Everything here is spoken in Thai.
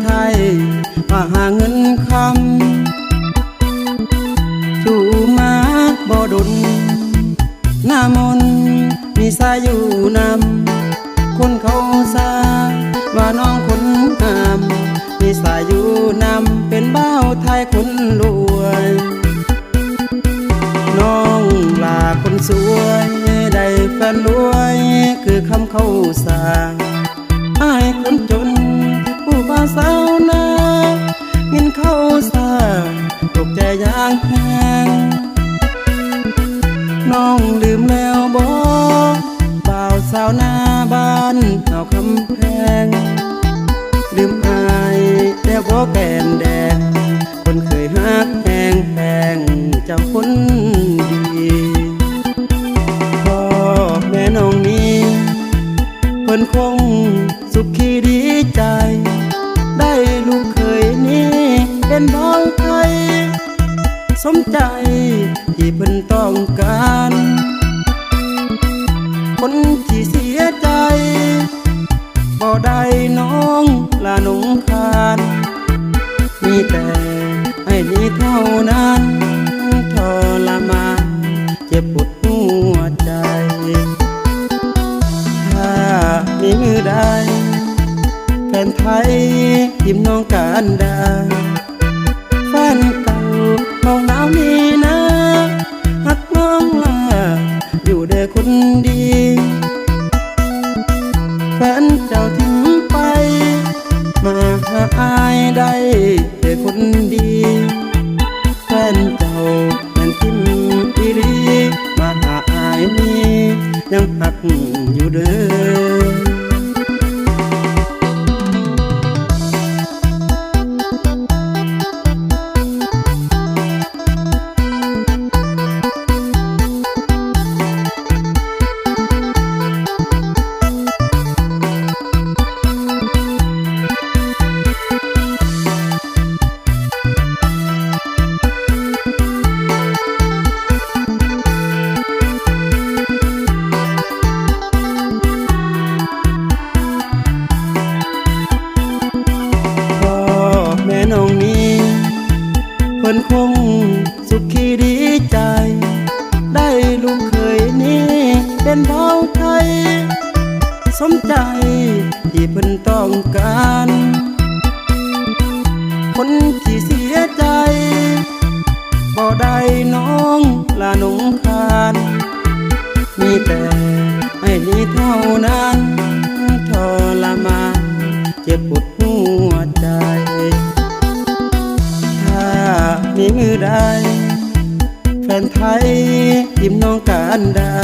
ไทยมาหาเงินคำจู่มาบ่ดุลหน้ามนมีสายอยู่นำคนเขาซาว่าน้องคนงามมีสายอยู่นำเป็นบ้าวไทยคนรวยน้องลาคนสวยได้แฟนรวยคือคำเข้าสาอ้ายคนจนผู้บ่าวสาวนากินข้าวสาตกใจอย่างแห้งน้องลืมแล้วบ่บ่าวสาวนาบ้านเอาคำแพงลืมอายแล้วบ่แก่นแดงคนเคยฮักแพงแพงเจ้าคนดีพ่อแม่น้องนี้เพิ่นคงสุขีดีใจได้ลูกเคยนี้เป็นบ้าวไทยสมใจที่เพิ่นต้องการคนที่เสียใจบ่ได้น้องลาหนงคานมีแต่ให้นี้เท่านั้นทรมานเจ็บปวดหัวใจถ้ามีมือได้แฟนไทยทิมน้องการได้แฟนเก่าน้องหนาวนี้นะหักน้องลาอยู่เด้อคนดีแฟนเจ้าทิ้งไปมาหาอายได้เด้อคนดีแฟนเจ้านั้นทิ้งอีหลีมาหาอายนี้ยังหักอยู่เด้อน้องนี้เพิ่นคงสุขีดีใจได้ลูกเคยนี้เป็นบ้าวไทยสมใจที่เพิ่นต้องการคนที่เสียใจบ่ได้น้องลาหนงคานมีแต่ให้นี้เท่านั้นทรมานเจ็บปวดหัวใจมีมือได้แฟนไทยทิมน้องการได้